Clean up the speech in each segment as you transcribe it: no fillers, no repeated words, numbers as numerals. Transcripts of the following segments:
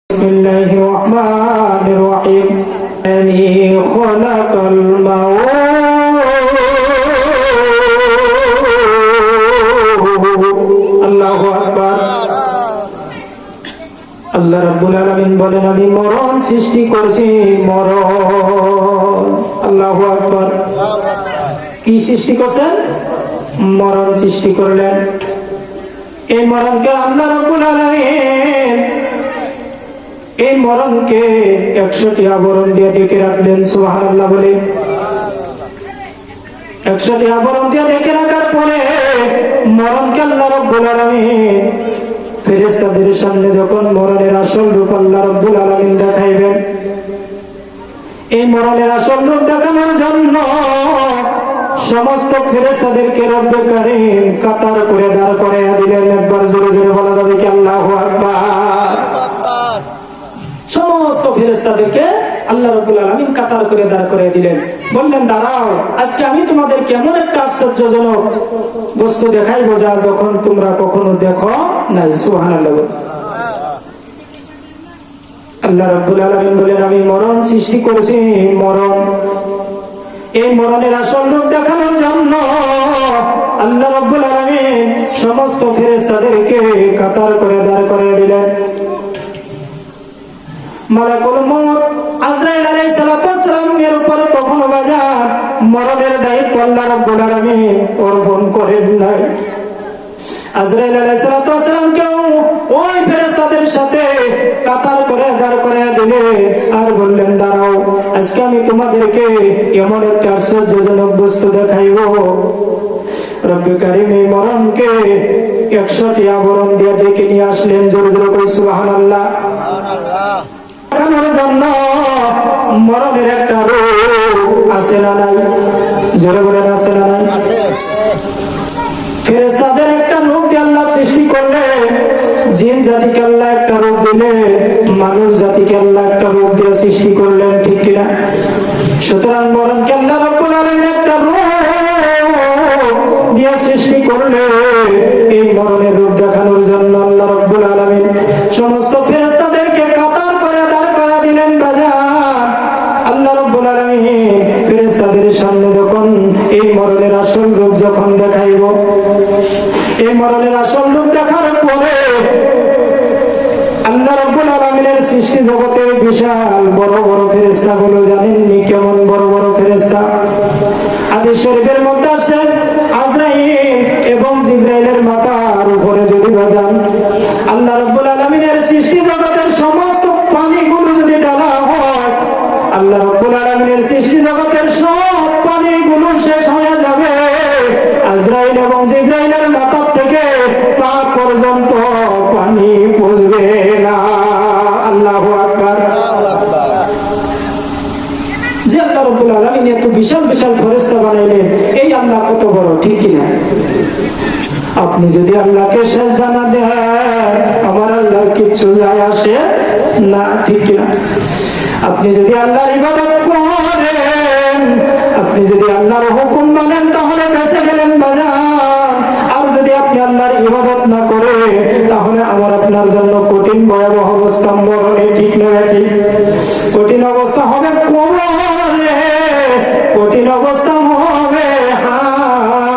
بسم الله الرحمن الرحيم الذي خلق الموت الله أكبر আল্লাহ রাব্বুল আলামিন বলেন আমি মরণ সৃষ্টি করেছি মরণ আল্লাহু আকবার কি সৃষ্টি করেছেন মরণ সৃষ্টি করলেন এই মরণকে আল্লাহ রাব্বুল আলামিন এই মরণকে 100টি আবরণ দিয়ে ঢেকে রাখলেন সুবহানাল্লাহ বলে 100টি আবরণ দিয়ে ঢেকে রাখার পরে মরণকে আল্লাহ রাব্বুল আলামিন ফেরেশতাদের সামনে যখন মরণের আসল রূপ আল্লাহ রাব্বুল আলামিন দেখাইবেন এই মরণের আসল রূপ দেখানোর জন্য সমস্ত ফেরেশতাদেরকে রব্বে কারীম কাতার করে দাঁড় করাইয়া দিলেন একবার জোরে জোরে বলা যাবে কি আল্লাহু আকবার সমস্ত ফেরেশতাদেরকে আল্লাহ রাব্বুল আলামিন কাতার করে দাঁড় করিয়ে দিলেন বললেন দাঁড়াও আজকে আমি তোমাদেরকে এমন একটা আশ্চর্যজনক বস্তু দেখাইবো যা যখন তোমরা কখনো দেখো নাই সুবহানাল্লাহ আল্লাহ রাব্বুল আলামিন বলেন আমি মরণ সৃষ্টি করেছি মরণ এই মরণের আসল রূপ দেখানোর জন্য আল্লাহ রাব্বুল আলামিন সমস্ত ফেরেশতাদেরকে কাতার করে দাঁড় করিয়ে দিলেন মালাকুল মউত আজরাইল আলাইহিস সালাতু ওয়াস সালামের উপর কখনো বাজার মরণের দায়িত্ব আল্লাহ রাব্বুল আলামিন অর্পণ করেন নাই আজরাইল আলাইহিস সালাতু ওয়াস সালামকে ওই ফেরেশতাদের সাথে কাতার করে দাঁড় করিয়ে দিলে আর বললেন দাঁড়াও আজকে আমি তোমাদেরকে এমন একটা আশ্চর্যজনক বস্তু দেখাইবো রব্বে কারীম এই মরণকে 100টি আবরণ দিয়ে ডেকে নিয়ে আসলেন জোরে জোরে কই সুবহানাল্লাহ জন্য মরণের একটা রূপ আছে না নাই জোরে বলেন আছে না নাই ফেরেশতাদের একটা রূপ দিয়ে আল্লাহ সৃষ্টি করলে জিন জাতিকে আল্লাহ একটা রূপ দিলে মানুষ জাতিকে আল্লাহ একটা রূপ দিয়ে সৃষ্টি করলেন ঠিক কিনা সুতরাং মরণকে আল্লাহ রাব্বুল আলামিন একটা রূপ দিয়ে সৃষ্টি করলে এই মরণের রূপ দেখানোর জন্য আল্লাহ রাব্বুল আলামিন সমস্ত ফেরেশতাদেরকে কাতার করে দাঁড় করা দিলেন বাজার আল্লাহ রাব্বুল আলামিন ফেরেশতাদের সামনে যখন এই মরণের আসল রূপ যখন দেখাইব এই মরণের আসল রূপ দেখার পরে আল্লাহ রাব্বুল আলামিনের সৃষ্টি জগতের বিশাল বড় বড় ফেরেশতাগুলো জানেননি কেমন বড় বড় ফেরেশতা হাদিস শরীফের মধ্যে আছে আজরাইল এবং জিবরাইলের মাথার উপরে যদি বাজান আল্লাহ রাব্বুল আলামিনের সৃষ্টি জগতের সমস্ত পানিগুলো যদি ঢালা হয় আল্লাহ রাব্বুল আলামিনের সৃষ্টি জগতের সব পানিগুলো শেষ হয়ে যাবে আজরাইল এবং জিবরাইলের মাথা থেকে পা পর্যন্ত পানি পৌঁছবে না আল্লাহু আকবার যে আল্লাহ রাব্বুল আলামিন এত বিশাল বিশাল ফেরেশতা বানাইলেন এই আল্লাহ কত বড় ঠিক কিনা আপনি যদি আল্লাহকে সেজদা না দেন আমার আল্লাহর কিচ্ছু যায় আসে না ঠিক কিনা আপনি যদি আল্লাহর ইবাদত করেন আপনি যদি আল্লাহর হুকুম মানেন তাহলে বেঁচে গেলেন বাজার আর যদি আপনি আল্লাহর ইবাদত না করে তাহলে আমার আপনার জন্য কঠিন ভয়াবহ অবস্থা মরণে ঠিক না ঠিক কঠিন অবস্থা হবে কবরে কঠিন অবস্থা হবে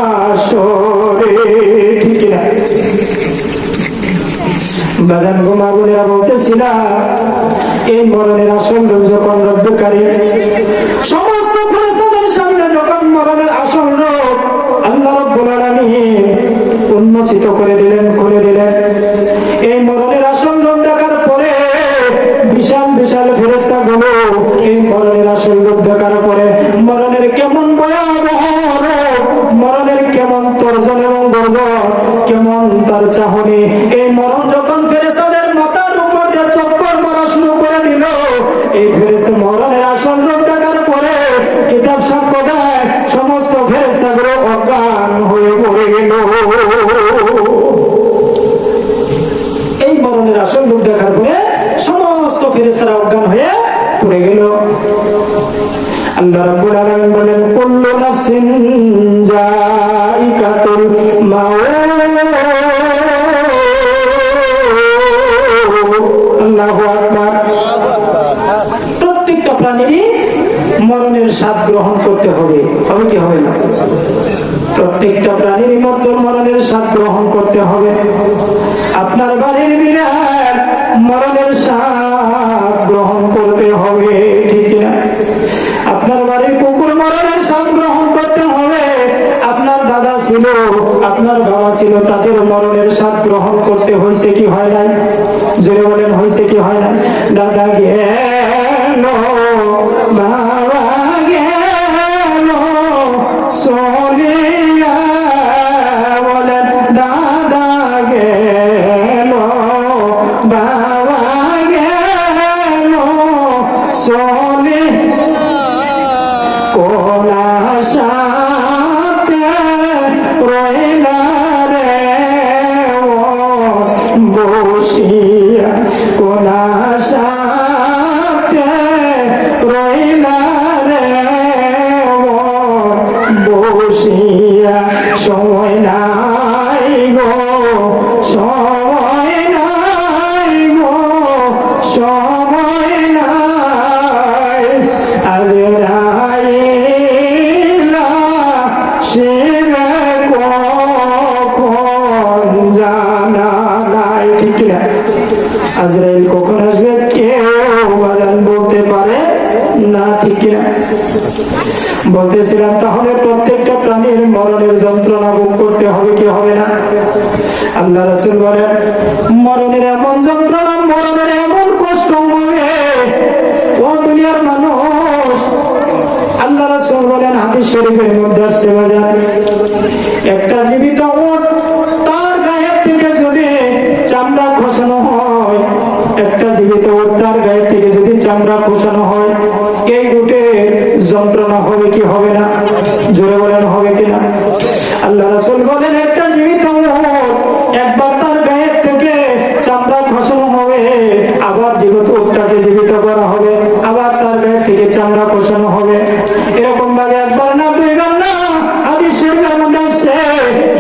হাসরে ঠিক না বাজান গো মা বোনেরা বলতেছিলাম এই মরণের আসল রূপ যখন রব্বে কারীম সমস্ত ফেরেশতাদের সামনে যখন মরণের আসল রূপ আল্লাহ রাব্বুল আলামিন উন্মোচিত করে দিলেন খুলে দিলেন এই মরণের আসল রূপ দেখার পরে বিশাল বিশাল ফেরেশতাগুলো এই মরণের আসল রূপ দেখার পরে মরণের কেমন ভয়াবহ রূপ মরণের কেমন তর্জন এবং গর্জন কেমন তার চাহনি এই মরণ যখন ফেরেশতাদের মাথার উপর দিয়ে চক্কর মারা শুরু করে দিল এই ফেরেশতা মরণের আসল রূপ দেখার পরে কিতাব সাক্ষ্য দেয় সমস্ত ফেরেশতাগুলো অজ্ঞান হয়ে পড়ে গেল এই মরণের আসল রূপ দেখার পরে সমস্ত ফেরেশতারা অজ্ঞান হয়ে পড়ে গেল আল্লাহ রাব্বুল আলামিন বলেন কুল্লু নাফসিন যায়িকাতুল মাউত আল্লাহু আকবার। প্রত্যেকটা প্রাণীরই মরণের স্বাদ গ্রহণ করতে হবে, হবে কি হবে না? প্রত্যেকটা প্রাণীর মরণের স্বাদ গ্রহণ করতে হবে। আপনার বাড়ির বিড়াল মরণের স্বাদ গ্রহণ করতে হবে, ঠিক না? আপনার বাড়ির কুকুর মরণের স্বাদ গ্রহণ করতে হবে। আপনার দাদা ছিল, আপনার বাবা ছিল, তাদের মরণের স্বাদ গ্রহণ করতে হয়েছে কি হয় নাই? জোরে বলেন, হয়েছে কি হয় না? দাদা গেল, বাবা গেল চলিয়া, বলেন দাদা গেল, বাবা গেল চলে, কোন আশাতে রইলা রে বসিয়া, কোন আশাতে রইলা রে বসিয়া, সময় নাই গো, সময় নাই গো, সময় নাই, আরে রাইলা সেরে কখন জানা নাই, ঠিক না? আজরাইল কখন আসবে কেউ বাজান বলতে পারে না, ঠিক না? বলতেছিলাম তাহলে প্রত্যেকটা প্রাণীর মরণের যন্ত্রণা ভোগ করতে হবে কি হবে না? আল্লাহ রাসূল বলেন মরণের এমন যন্ত্রণা, মরণের এমন কষ্ট হবে ও দুনিয়ার মানুষ। আল্লাহ রাসূল বলেন হাদিস শরীফের মধ্যে আসছে বাজান, একটা জীবিত উট তার গায়ের থেকে যদি চামড়া খসানো হয়, একটা জীবিত উট তার গায়ের থেকে যদি চামড়া খসানো হয়, এই উটের যন্ত্রণা হবে কি হবে না? জোরে বলেন হবে কিনা? আল্লাহ রাসূল বলেন একটা জীবিত উট একবার তার গায়ের থেকে চামড়া খসানো হবে, আবার জীবিত উটটাকে জীবিত করা হবে, আবার তার গায়ের থেকে চামড়া খসানো হবে, এরকম ভাবে একবার না দুইবার না, হাদিস শরীফের মধ্যে আসছে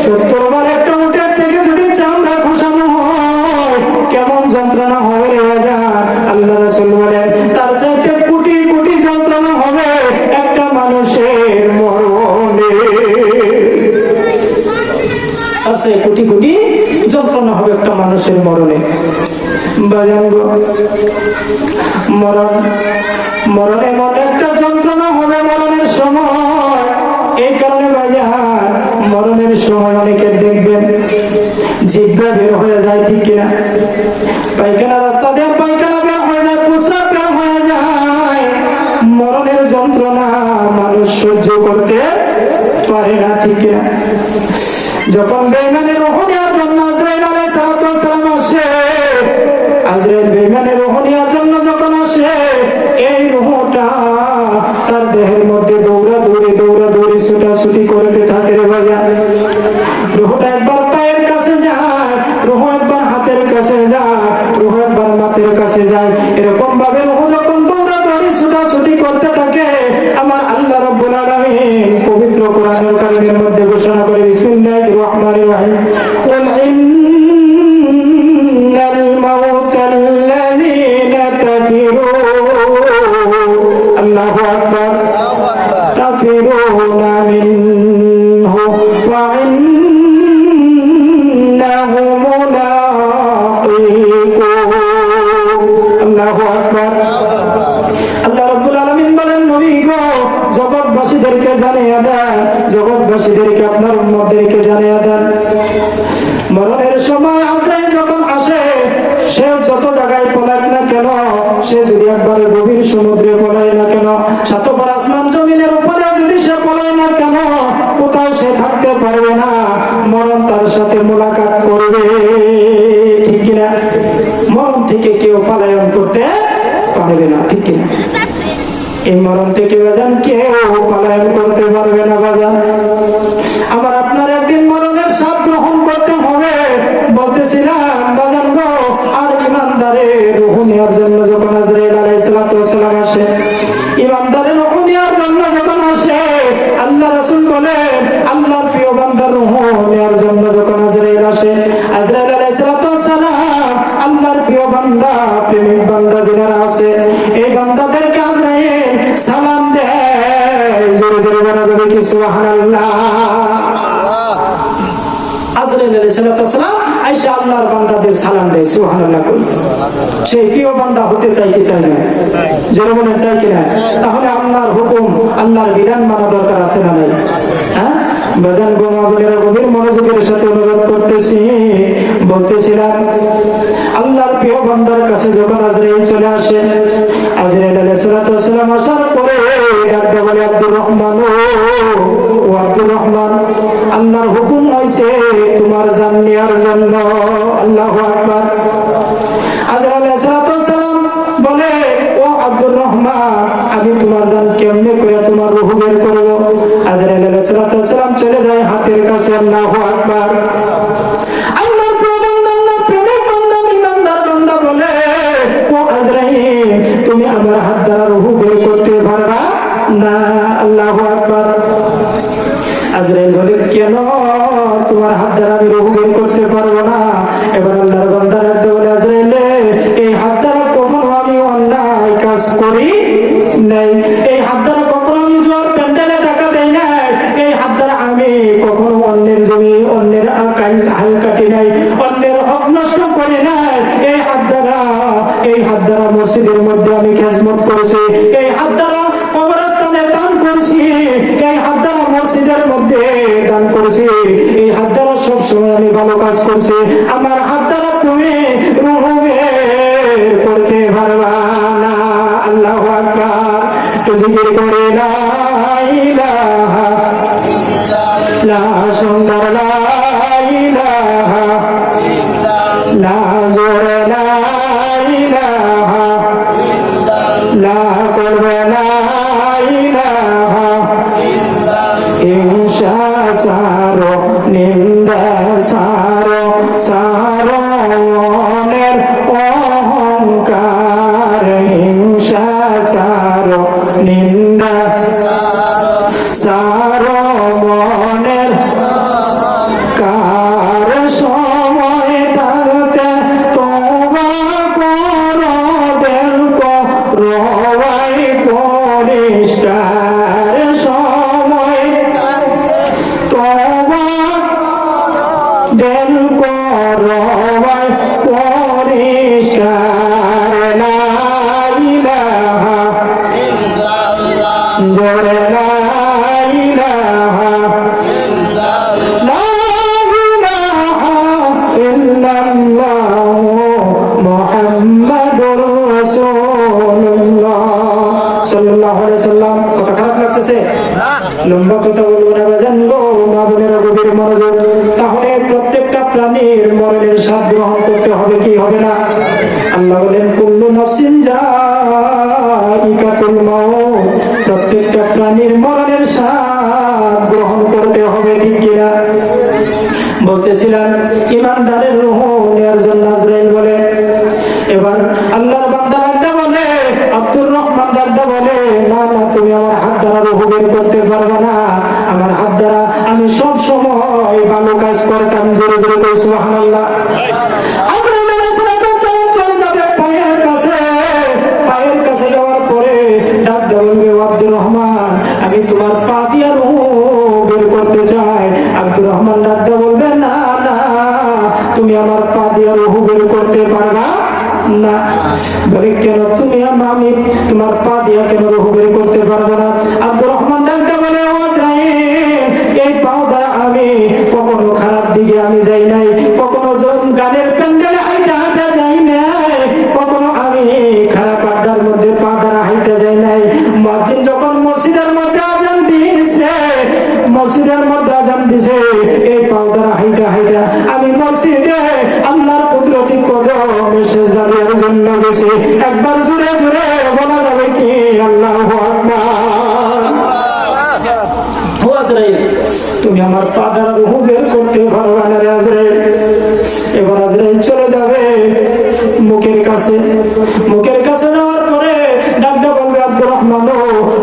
70 বার একটা উটের থেকে যদি চামড়া খসানো হয় কেমন যন্ত্রণা হবে রে বাজার? আল্লাহ রাসূল বলেন তার চাইতে কোটি কোটি যন্ত্রণা হবে একটা মানুষের মরণে, আছে কোটি কোটি যন্ত্রণা হবে একটা মানুষের মরণে। বাজান গো, মরণ এমন একটা যন্ত্রণা হবে মরণের সময়। এই কারণে বাজার মরণের সময় অনেকে দেখবেন জিহ্বা বের হয়ে যায়, ঠিক কিনা? পায়খানা রাস্তা দিয়ে পায়খানা বের হয়ে যায়, প্রস্রাব বের হয়ে যায়। মরণের যন্ত্রণা মানুষ সহ্য করতে পারে না, ঠিক কিনা? যখন বেঈমানের রূহ নেওয়ার জন্য আজরাইল আলাইহিস সালাম আসে, আজরাইল বেঈমানের রূহ নেওয়ার জন্য যখন আসে, এই রূহটা তার দেহের মধ্যে দৌড়াদৌড়ি ছোটাছুটি করতে থাকে রে ভাইয়া। রূহটা একবার পায়ের কাছে যায়, রূহ একবার হাতের কাছে যায়, রূহ একবার মাথার কাছে যায়, এরকম ভাবে রূহ যখন দৌড়াদৌড়ি ছোটাছুটি করতে থাকে, আমার আল্লাহ রাব্বুল আলামিন পবিত্র কোরআনুল কারীমের মধ্যে ঘোষণা করে বিসমিল্লাহির রহমানির রহিম, কুল ইন্নাল মাউতাল্লাযীনা তাফিরুন, আল্লাহু আকবার, তাফিরুনা মিনহু ফাইন্নাহু মুলাকীকুম, আল্লাহু আকবার। আল্লাহ রাব্বুল আলামিন বলেন নবী গো জগৎবাসীদেরকে জানিয়ে দেন, জগৎবাসীদেরকে আপনার উম্মতদেরকে জানিয়ে দেন মরণের সময় আজরাইল যখন আসে, সে যত জায়গায় পলাক না কেন, সে যদি একবার গভীর সমুদ্রে পলায় না কেন, সাতবার আসমান জমিনের উপরে যদি সে পলায় না কেন, কোথাও সে থাকতে পারবে না, মরণ তার সাথে মোলাকাত করবে, ঠিক কিনা? মরণ থেকে কেউ পলায়ন করতে পারবে না, ঠিক কিনা? এই মরণ থেকে বাজান কেউ পলায়ন করতে পারবে না বাজান। আবার আপনার একদিন মরণের স্বাদ গ্রহণ করতে হবে। বলতেছিলাম বাজান গো, আর ইমানদারের রূহ নেওয়ার জন্য যখন আজরাইল আলাইহিস সালাম আসে, ইমানদারের রূহ নেওয়ার জন্য যখন আসে, আল্লাহ রাসূল বলেন আল্লাহর প্রিয় বান্দার রূহ নেওয়ার জন্য যখন আজরাইল আসে, আজরাইল আলাইহিস সালাম আল্লাহর প্রিয় বান্দা, প্রেমিক বান্দা জিনেরা আছে, এই বান্দাদেরকে আজরাইল সালাম দেয়। জোরে জোরে বলা যাবে কি সুবহানাল্লাহ। আজরাইল আলাইহিস সালাম আয়েশা আল্লাহর বান্দাদের সালাম দেয়, সুবহানাল্লাহ কই। সেই প্রিয় বান্দা হতে চাই কি চাই না? জোরে বলেন চাই কি না? তাহলে আল্লাহর হুকুম, আল্লাহর বিধান মানা দরকার আছে না নাই? হ্যাঁ বাজান গো মা বোনেরা, গভীর মনোযোগের সাথে অনুরোধ করতেছি। বলতেছিলাম আল্লাহর প্রিয় বান্দার কাছে যখন আজরাইল চলে আসে, আজরাইল আলাইহিস সালাম আসার পরে ডাকতে বলে আব্দুর রহমান, ও আব্দুর রহমান, আল্লাহর হুকুম হয়েছে তোমার জান নেওয়ার জন্য। আল্লাহু আকবার। আজরাইল আলাইহিস সালাম বলে, ও আব্দুর রহমান, আমি তোমার জান কেমনে করে তোমার রূহ বের করব? আজরাইল আলাইহিস সালাম চলে যায় হাতের কাছে। আল্লাহু আকবার। আল্লাহর প্রেমিক বান্দা, ইমানদার বান্দা বলে, ও আজরাইল, তুমি আমার হাত দ্বারা রূহ বের করতে পারবা না। আল্লাহু আকবার। আজরাইল বলে, কেন তোমার হাত দ্বারা আমি রূহ বের করতে পারবো না? এবার আল্লাহর বান্দা ডাকতে বলে, আজরাইল, এই হাত দ্বারা কখনো আমি অন্যায় কাজ করি নাই, এই হাত দ্বারা কখনো আমি জোর প্যান্ডেলে টাকা দেই নাই, এই হাত দ্বারা আমি কখনো অন্যের জমি, অন্যের হাল কাটি নাই, অন্যের হক নষ্ট করি নাই, এই হাত দ্বারা মসজিদের মধ্যে আমি খেজমত করেছি, এই হাত দ্বারা কবরস্থানে দান করছি, এই হাত দ্বারা মসজিদের মধ্যে দান করছি, এই হাত দ্বারা সবসময় আমি ভালো কাজ করছি। আমার হাত দ্বারা তুমি রূহ বের করতে পারবা না। আল্লাহু আকবার। তো জিকির করে লা ইলাহা লা সুন্দর লা ইলাহা লা জোরে লা ইলাহা লা করবে লা ইলাহা হিংসা সারো নিন্দা সারো সারো মনের অহংকার, হিংসা সারো নিন্দা সারো মনের কার, সময় থাকতে তোবা করো, দেল করো পরিষ্কার, সময় তোবা দেল করো পরিষ্কার। লা ইলাহা জোরে লা ইলাহা লা ইলাহা ইল্লাল্লাহু মুহাম্মাদুর রাসূলুল্লাহ সাল্লাল্লাহু আলাইহি ওয়াসাল্লাম। কথা খারাপ লাগতেছে? লম্বা কথা বলবো না বাজান গো মা বোনেরা, গভীর মনোযোগ। তাহলে প্রত্যেকটা প্রাণীর মরণের স্বাদ গ্রহণ করতে হবে কি হবে না? আল্লাহ বলেন কুল্লু নাফসিন যায়িকাতুল মাউত, প্রত্যেকটা প্রাণীর মরণের স্বাদ গ্রহণ করতে হবে, ঠিক কিনা? বলতেছিলাম ইমানদারের রূহ নেয়ার জন্য আজরাইল বলে। এবার আল্লাহর বান্দা ডাকতে বলে, আব্দুর রহমান ডাকতে বলে, না না, তুমি আমার হাত দ্বারা রূহ বের করতে পারবে না। আমার হাত দ্বারা আমি সব সময় ভালো কাজ করতাম। জোরে জোরে কই সুবহানাল্লাহ। আজরাইল আলাইহিস সালাম চলে যাবে পায়ের কাছে। পায়ের কাছে যাওয়ার পরে ডাকতে বলবে, আব্দুর রহমান, আমি তোমার পা দিয়া রূহ বের করতে চাই। আব্দুর রহমান ডাকতে বলবে, না না, তুমি আমার পা দিয়া রূহ বের করতে পারবা না। বলে, কেন? তুমি আমি তোমার পা দিয়া কেন রূহ বের করতে পারবো না? আব্দুর রহমান ডাকতে বলে, ও আজরাইল, এই পা দ্বারা আমি কখনো খারাপ দিকে আমি যাই নাই, কখনো গানের প্যান্ডেলে হাইটা হাইটা যাই নাই, কখনো আমি খারাপ আড্ডার মধ্যে পা দ্বারা হাইটা যাই নাই। মুয়াজ্জিন যখন মসজিদের মধ্যে আযান দিছে, মসজিদের মধ্যে আযান দিছে, এই পা দ্বারা হাইটা হাইটা আমি মসজিদে আল্লাহর কুদরতি কদমে সিজদা দেওয়ার জন্য গেছি। একবার জোরে জোরে বলা যাবে কি আল্লাহু আকবার। ও আজরাইল, তুমি আমার পা দ্বারা রূহ বের করতে পারবে না রে আজরাইল। এবার আজরাইল চলে যাবে মুখের কাছে। মুখের কাছে যাওয়ার পরে ডাকতে বলবে, আব্দুর রহমান,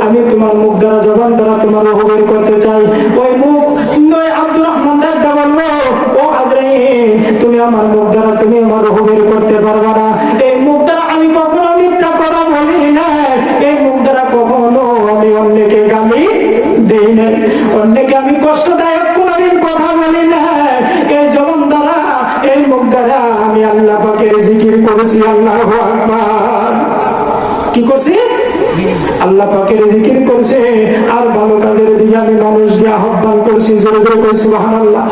আমি তোমার মুখ দ্বারা, জবান দ্বারা তোমার রূহ বের করতে চাই। ওই মুখ আব্দুর রহমান ডাকতে বলবো, ও আজরাইল, তুমি আমার মুখ দ্বারা তুমি আমার রূহ বের করতে পারবে না। এই মুখ দ্বারা আমি কখনো কি করছি? আল্লাহ পাকের জিকির করছে আর ভালো কাজের দিকে আমি মানুষকে আহ্বান করছি। জোরে জোরে কই সুবহানাল্লাহ।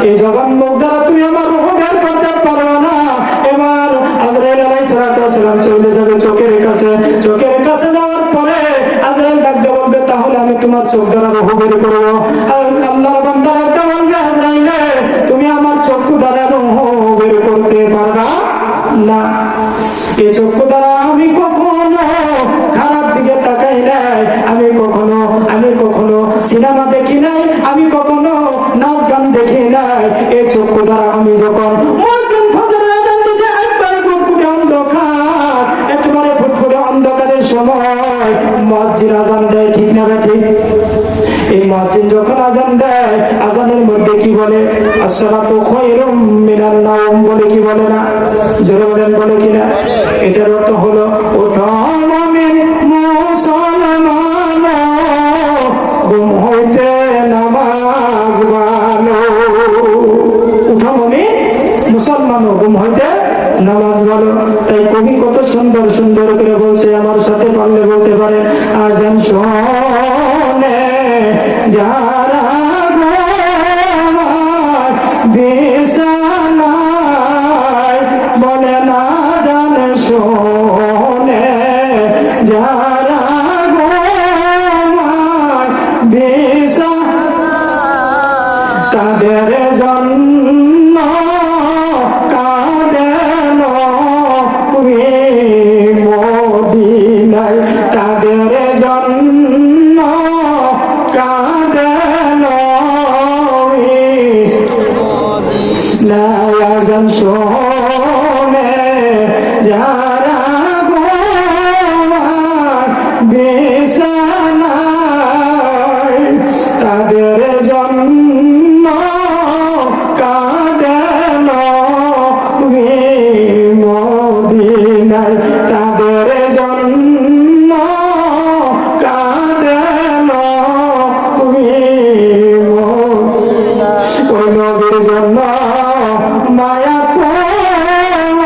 এই জবান মুখ দ্বারা তুমি আমার রূহ বের করতে পারবে না। এবার আজরাইল আলাইহিস সালাম চলে যাবে চোখের কাছে। চোখের কাছে যাওয়ার পরে আজরাইল ডাকতে বলবে, তাহলে আমি তোমার চোখ দ্বারা রূহ বের করবো। আর আল্লাহর বান্দা ডাকতে বলবে, আজরাইল তুমি আমার চক্ষু দ্বারা রূহ বের করতে পারবা না। এই চক্ষু দ্বারা আমি কখনো খারাপ দিকে তাকাই নাই, আমি কখনো সিনেমা দেখি নাই, আমি কখনো নাচ গান দেখি নাই। এই চক্ষু দ্বারা আমি যখন একেবারে ফুটফুটে অন্ধকারের সময় মুয়াজ্জিন আযান দেয়, ঠিক না ঠিক? এই মুয়াজ্জিন যখন আযান দেয়, আযানের মধ্যে কি বলে? আসসালাতু খায়রুম মিনান নাওম বলে, কি বলে না? জোরে বলেন, বলে কিনা? এটার অর্থ হলো, ওঠো মুমিন মুসলমান, ঘুম হইতে নামাজ ভালো। উঠো মুমিন মুসলমান, ঘুম হইতে নামাজ ভালো। তাই কবি কত সুন্দর সুন্দর করে বলছে, আমার সাথে পারলে বলতে পারে, আযান শোনে যারা বিছানায়, বলে না আযান শোনে যারা বিছানায়, তাদের জন্য কাঁদেন মদিনায়, তাদের জন্য কাঁদেন মদিনায়। আযান শোনে যারা বিছানায়, তাদের জন্য কাঁদেন মদিনায়, তাদের জন্য কাঁদেন মদিনায়। ওই নবীর জন্য মায়া তোমার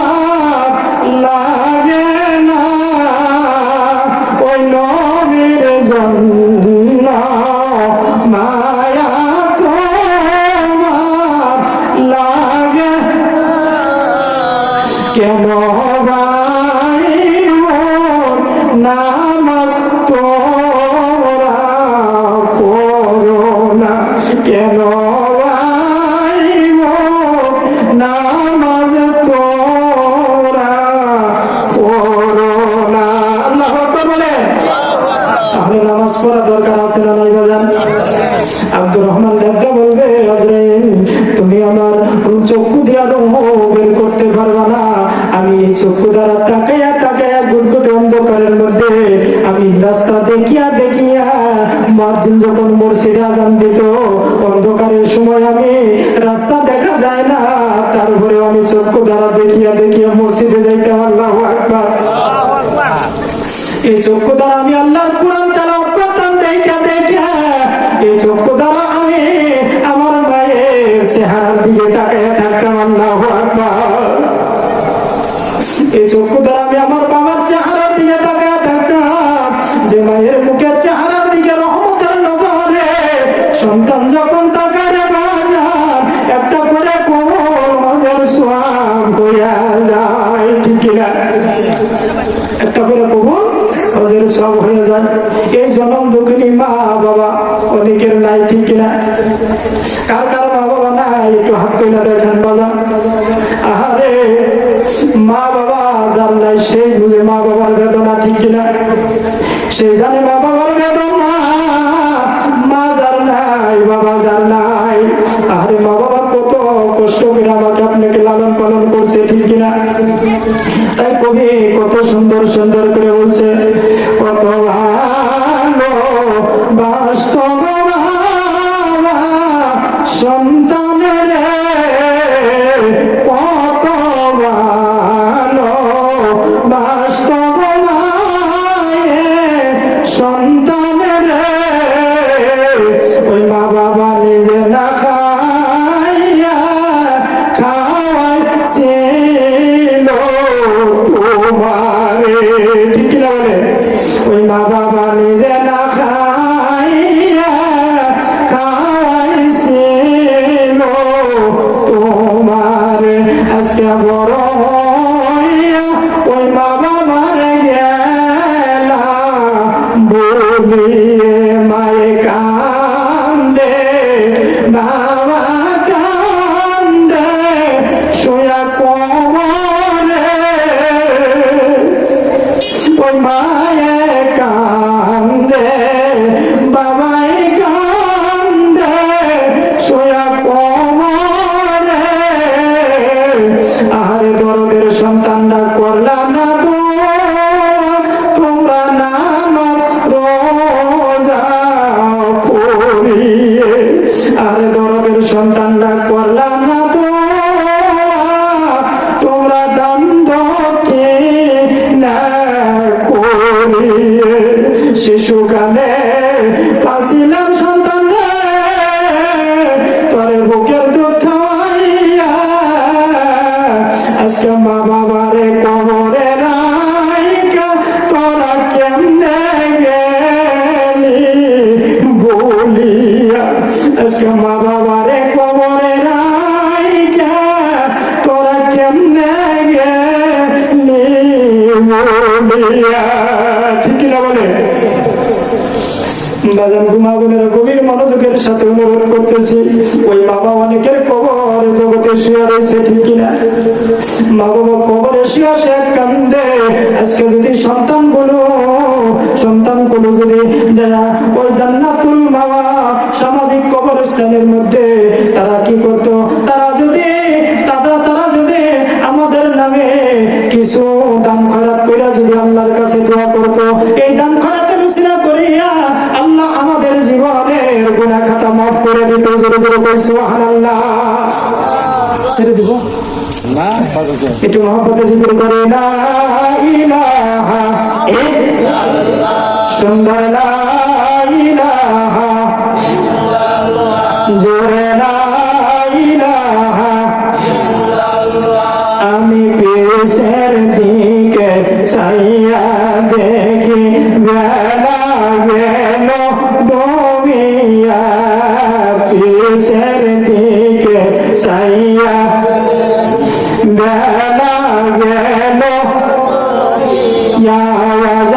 লাগে না, ওই নবীর জন্য মায়া তোমার লাগে কেন ভাই নামাজ তোরা পড়ো না, কেন ভাই নামাজ তোরা পড়ো না। আল্লাহু আকবার বলে। তাহলে নামাজ পড়া দরকার আছে না নাই বলেন? আব্দুর রহমান ডাক্তার বলবে, আজরাইল তুমি আমার চক্ষু দিয়া রূহ বের করতে পারবা না। আমি এই চক্ষু দ্বারা তাকাইয়া তাকাইয়া গুটগুটে অন্ধকারের মধ্যে আমি রাস্তা দেখিয়া দেখিয়া, মুয়াজ্জিন যখন মসজিদে আযান দিত, অন্ধকারের সময় আমি রাস্তা দেখা যায় না, তারপরে আমি চক্ষু দ্বারা দেখিয়া দেখিয়া মসজিদে যাইতাম। আল্লাহু আকবার। এই চক্ষু দ্বারা আমি আল্লাহর কোরআন তেলাওয়াত করতাম দেখা দেখা। এই চক্ষু দ্বারা আমি আমার মায়ের চেহারার দিকে তাকাইয়া থাকতাম। আল্লাহু আকবার। এই চক্ষু দ্বারা আমি আমার বাবার চেহারার দিকে তাকাইয়া থাকতাম, যে মায়ের মুখের চেহারার দিকে রহমতের নজরে সন্তান যখন তাকায় একটা করে কোমল মাঝের সোয়াব হইয়া যায়, ঠিক না? একটা করে কোমল মাঝের সব হয়ে যায়। এই জনম দুঃখিনী মা বাবা অনেকের নাই, ঠিক কিনা? কার কার মা বাবা নাই একটু হাত তুলে দেখেন বাবা। আহারে মা বাবা যার নাই সেই বুঝে মা বাবার বেদনা, ঠিক কিনা? সে জানে মা বাবার বেদনা। মা যার নাই, বাবা যার নাই, আরে মা বাবা কত কষ্ট করে আমাকে আপনাকে লালন পালন করছে, ঠিক কিনা? তাই কবি কত সুন্দর সুন্দর করে বলছে, কত ভালো বাস্তব সন্তানের, কত ভালো বাস্তব ওই মায়ে কান্দে বাবাই কান্দে সোয়া কোমরে আরে দরদের সন্তানরা করলাম না তোমরা নামাজ রোজা পড়িয়ে আরে দরদের সন্তানরা করলাম না তোমরা দান দক্ষিণা করিয়ে শিশুকালে পাচ্ছিলাম সন্তান রে তোরে বুকের দুধ খাওয়াইয়া আজকে মা বাবারে কবরে রাইকা তোরা কেমনে গেলি বলিয়া আজকে মা বাবারে কবরে রাইকা তোরা কেমনে গেলি বলিয়া ঠিক কিনা বলে বাজান গুমাগুনের গভীর মনোযোগের সাথে অনুরোধ করতেছি ওই বাবা অনেকের কবরে জগতে শুয়ে রয়েছে ঠিক কিনা মা বাবা কবরে শুয়ে সে কান্দে আজকে যদি সন্তানগুলো যদি যারা ওই জান্নাতুল মাওয়া সামাজিক কবরস্থানের মধ্যে তারা কি করতো তারা যদি আমাদের নামে কিছু দান খয়রাত কইরা যদি আল্লাহর কাছে দোয়া করতো এই দান খয়রাতের উসিলা করিয়া আল্লাহ আমাদের জীবনের গুনাহ খাতা মাফ করে দিত জোরে জোরে কই সুবহানাল্লাহ ছেড়ে দিব না একটু মহব্বতে জিকির করে লা ইলাহা ইল্লাল্লাহ সুন্দর লা ইলাহা ইল্লাল্লাহ জোরে লা ইলাহা ইল্লাল্লাহ আমি পেশের দিকে চাইয়া দেখি বেলা গেল ডুবিয়া পেশের দিকে চাইয়া বেলা গেল আওয়াজ